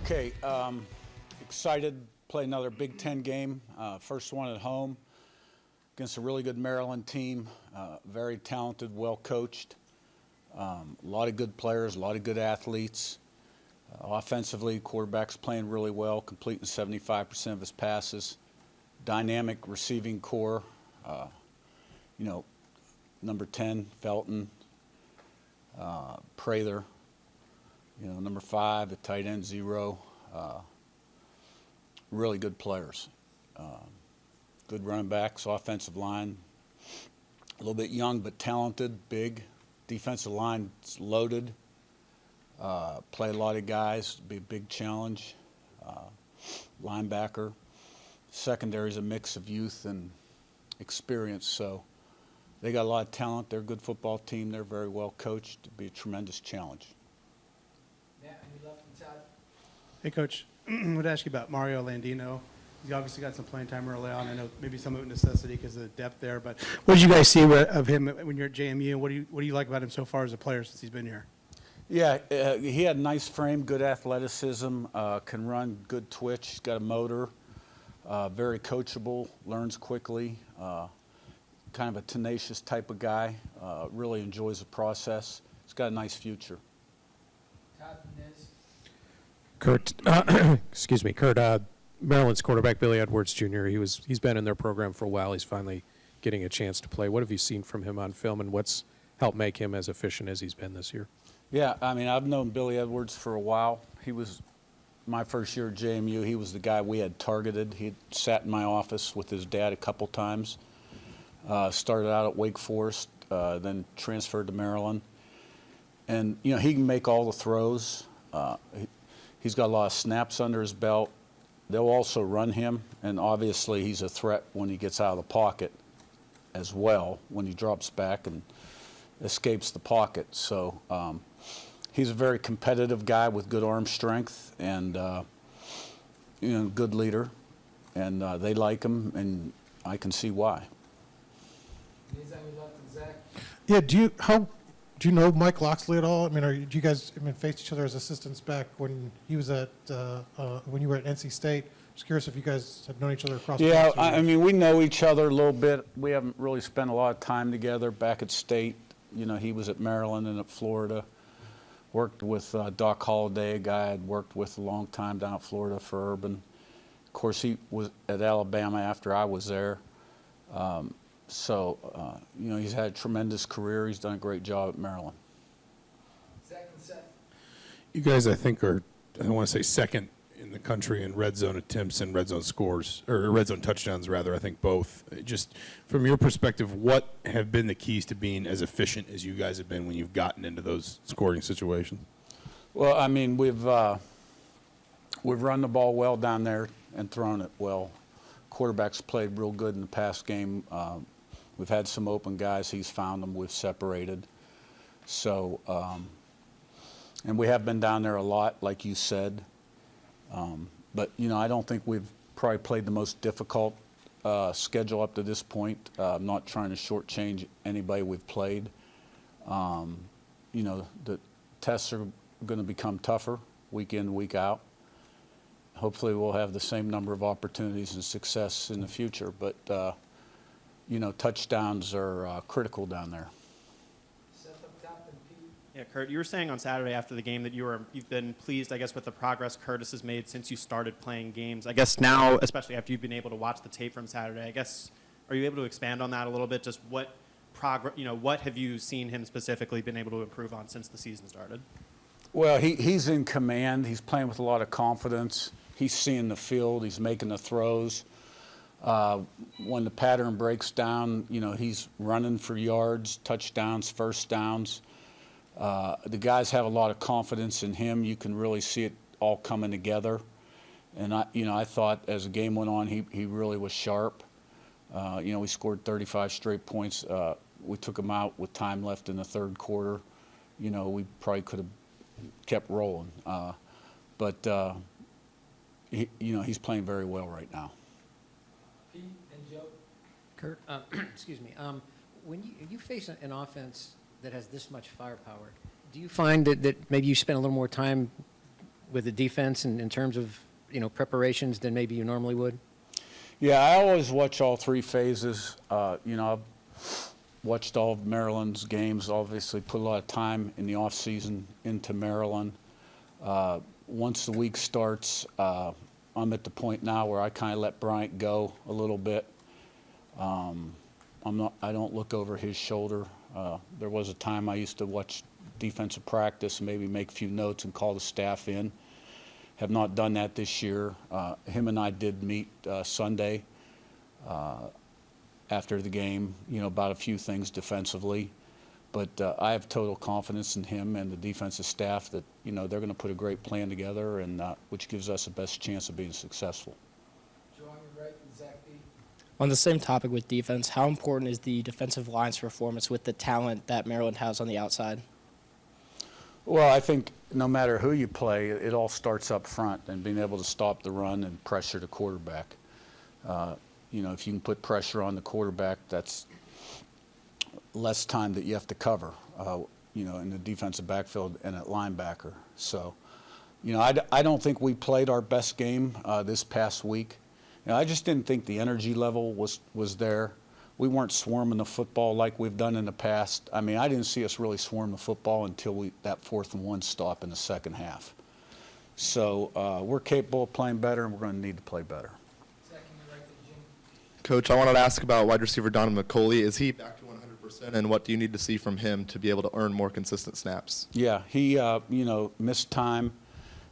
Okay, excited to play another Big Ten game. First one at home against a really good Maryland team. Very talented, well coached. A lot of good players, a lot of good athletes. Offensively, quarterback's playing really well, completing 75% of his passes. Dynamic receiving core. Number 10, Felton, Prather. Number 5 at tight end, 0. Really good players. Good running backs, offensive line. A little bit young but talented, big. Defensive line's loaded. Play a lot of guys, be a big challenge. Linebacker. Secondary's a mix of youth and experience, so they got a lot of talent. They're a good football team. They're very well coached. It'd be a tremendous challenge. Hey, Coach. I would ask you about Mario Landino. He obviously got some playing time early on. I know maybe some of it necessity because of the depth there. But what did you guys see of him when you're at JMU? And what do you like about him so far as a player since he's been here? Yeah, he had a nice frame, good athleticism, can run, good twitch. He's got a motor, very coachable, learns quickly, kind of a tenacious type of guy, really enjoys the process. He's got a nice future. Curt, excuse me, Curt, Maryland's quarterback Billy Edwards Jr., he's been in their program for a while. He's finally getting a chance to play. What have you seen from him on film, and what's helped make him as efficient as he's been this year? Yeah, I mean, I've known Billy Edwards for a while. He was my first year at JMU. He was the guy we had targeted. He sat in my office with his dad a couple times. Started out at Wake Forest, then transferred to Maryland. And, he can make all the throws. He's got a lot of snaps under his belt. They'll also run him, and obviously he's a threat when he gets out of the pocket as well, when he drops back and escapes the pocket. So he's a very competitive guy with good arm strength and good leader, and they like him, and I can see why. Yeah, do you know Mike Loxley at all? I mean, do you guys face each other as assistants back when he was at when you were at NC State? Just curious if you guys have known each other across. Yeah, I mean, we know each other a little bit. We haven't really spent a lot of time together back at State. He was at Maryland and at Florida. Worked with Doc Holliday, a guy I'd worked with a long time down at Florida for Urban. Of course, he was at Alabama after I was there. He's had a tremendous career. He's done a great job at Maryland. You guys, I think, are, I don't want to say second in the country in red zone attempts and red zone scores, or red zone touchdowns, rather. I think both. Just from your perspective, what have been the keys to being as efficient as you guys have been when you've gotten into those scoring situations? Well, I mean, we've run the ball well down there and thrown it well. Quarterback's played real good in the past game. We've had some open guys. He's found them. We've separated. So, and we have been down there a lot, like you said. But, I don't think we've probably played the most difficult schedule up to this point. I'm not trying to shortchange anybody we've played. The tests are going to become tougher week in, week out. Hopefully we'll have the same number of opportunities and success in the future. But, touchdowns are critical down there. Yeah, Curt, you were saying on Saturday after the game that you've been pleased, I guess, with the progress Curtis has made since you started playing games. I guess now, especially after you've been able to watch the tape from Saturday, I guess, are you able to expand on that a little bit? Just what progress, what have you seen him specifically been able to improve on since the season started? Well, he's in command. He's playing with a lot of confidence. He's seeing the field. He's making the throws. When the pattern breaks down, he's running for yards, touchdowns, first downs. The guys have a lot of confidence in him. You can really see it all coming together. And I thought as the game went on, he really was sharp. We scored 35 straight points. We took him out with time left in the third quarter. We probably could have kept rolling. He's playing very well right now. Pete and Joe. Curt, excuse me. When you face an offense that has this much firepower, do you find that maybe you spend a little more time with the defense in terms of, preparations than maybe you normally would? Yeah, I always watch all three phases. I've watched all of Maryland's games, obviously put a lot of time in the off season into Maryland. Once the week starts, I'm at the point now where I kind of let Bryant go a little bit. I don't look over his shoulder. There was a time I used to watch defensive practice, maybe make a few notes and call the staff in. Have not done that this year. Him and I did meet Sunday after the game, about a few things defensively. But I have total confidence in him and the defensive staff that, they're going to put a great plan together, and which gives us the best chance of being successful. On the same topic with defense, how important is the defensive line's performance with the talent that Maryland has on the outside? Well, I think no matter who you play, it all starts up front and being able to stop the run and pressure the quarterback. If you can put pressure on the quarterback, that's less time that you have to cover, in the defensive backfield and at linebacker. So, I don't think we played our best game this past week. I just didn't think the energy level was there. We weren't swarming the football like we've done in the past. I mean, I didn't see us really swarm the football until that 4th and 1 stop in the second half. So we're capable of playing better, and we're going to need to play better. Coach, I wanted to ask about wide receiver Donovan McCauley. Is he back to 100%, and what do you need to see from him to be able to earn more consistent snaps? Yeah, he, missed time.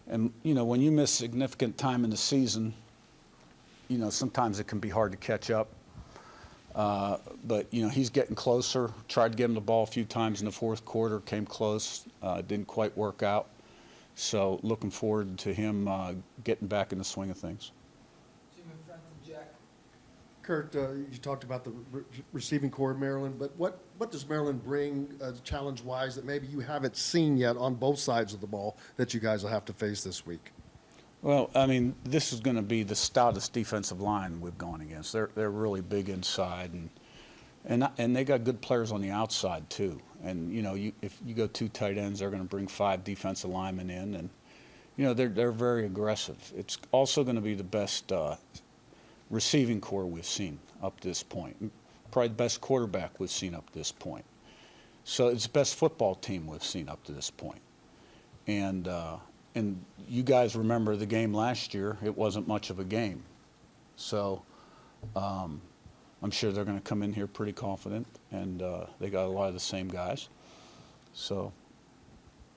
And, when you miss significant time in the season, sometimes it can be hard to catch up. But, he's getting closer. Tried to get him the ball a few times in the 4th quarter, came close, didn't quite work out. So looking forward to him getting back in the swing of things. Curt, you talked about the receiving core of Maryland, but what does Maryland bring challenge-wise that maybe you haven't seen yet on both sides of the ball that you guys will have to face this week? Well, I mean, this is going to be the stoutest defensive line we've gone against. They're really big inside, and they got good players on the outside too. And if you go 2 tight ends, they're going to bring 5 defensive linemen in, and they're very aggressive. It's also going to be the best receiving core we've seen up to this point. Probably the best quarterback we've seen up to this point. So it's the best football team we've seen up to this point. And you guys remember the game last year. It wasn't much of a game. So I'm sure they're going to come in here pretty confident, and they got a lot of the same guys. So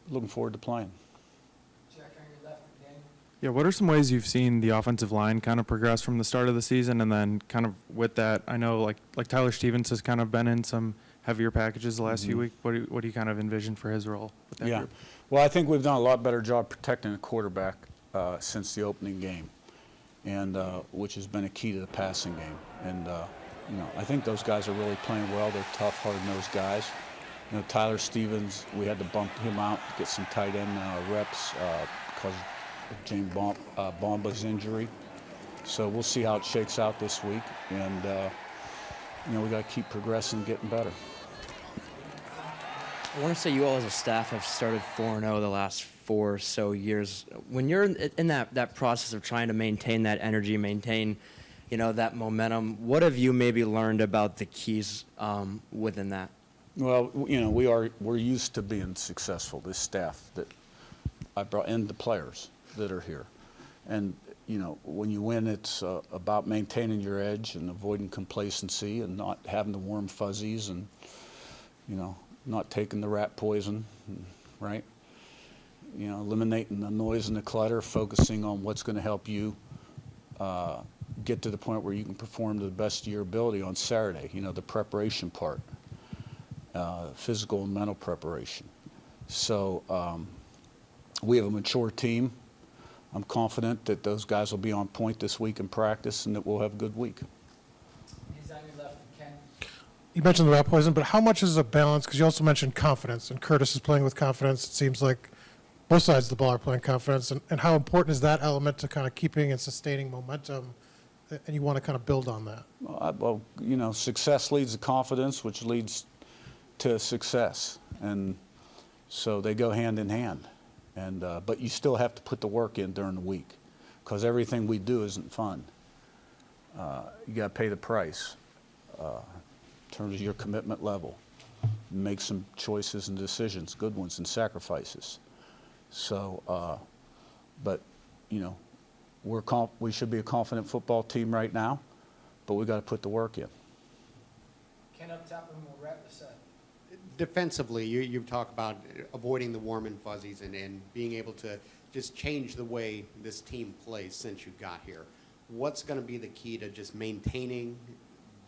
looking forward to playing. Yeah, what are some ways you've seen the offensive line kind of progress from the start of the season, and then kind of with that, I know like Tyler Stevens has kind of been in some heavier packages the last few weeks. What do you kind of envision for his role with that group? Well, I think we've done a lot better job protecting the quarterback since the opening game, and which has been a key to the passing game. And I think those guys are really playing well. They're tough, hard-nosed guys. Tyler Stevens, we had to bump him out to get some tight end reps because of James Bomba's injury. So we'll see how it shakes out this week, and we got to keep progressing and getting better. I want to say you all as a staff have started 4-0 the last 4 or so years. When you're in that process of trying to maintain that energy, maintain, that momentum, what have you maybe learned about the keys within that? Well, we're used to being successful, this staff that I brought, and the players that are here. And, when you win, it's about maintaining your edge and avoiding complacency and not having the warm fuzzies and, not taking the rat poison, right? Eliminating the noise and the clutter, focusing on what's going to help you get to the point where you can perform to the best of your ability on Saturday, the preparation part, physical and mental preparation. So we have a mature team. I'm confident that those guys will be on point this week in practice and that we'll have a good week. You mentioned the rat poison, but how much is a balance? Because you also mentioned confidence, and Curtis is playing with confidence. It seems like both sides of the ball are playing confidence. And how important is that element to kind of keeping and sustaining momentum, and you want to kind of build on that? Well, success leads to confidence, which leads to success. And so they go hand in hand. And, but you still have to put the work in during the week, because everything we do isn't fun. You got to pay the price in terms of your commitment level. Make some choices and decisions, good ones, and sacrifices. So, but, you know, we should be a confident football team right now, but we got to put the work in. Ken up top, and we'll wrap this up. Defensively, you've talked about avoiding the warm and fuzzies and being able to just change the way this team plays since you got here. What's going to be the key to just maintaining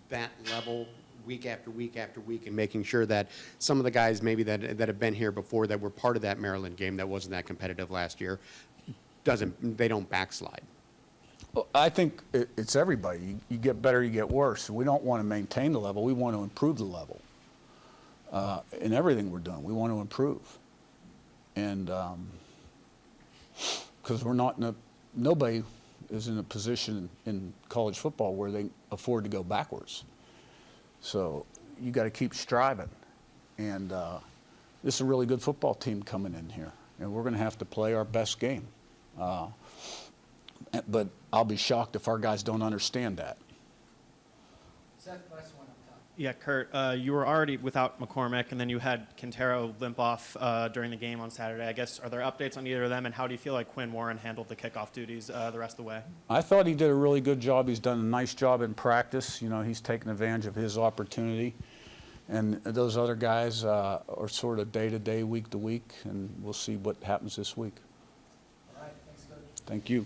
that level week after week after week and making sure that some of the guys maybe that have been here before that were part of that Maryland game that wasn't that competitive last year, they don't backslide? Well, I think it's everybody. You get better, you get worse. We don't want to maintain the level. We want to improve the level. In everything we're doing, we want to improve. And because nobody is in a position in college football where they afford to go backwards. So you got to keep striving. And this is a really good football team coming in here. And we're going to have to play our best game. But I'll be shocked if our guys don't understand that. Seth, last one up top. Yeah, Curt, you were already without McCormick, and then you had Quintero limp off during the game on Saturday. I guess, are there updates on either of them, and how do you feel like Quinn Warren handled the kickoff duties the rest of the way? I thought he did a really good job. He's done a nice job in practice. You know, he's taken advantage of his opportunity. And those other guys are sort of day-to-day, week-to-week, and we'll see what happens this week. All right, thanks, Coach. Thank you.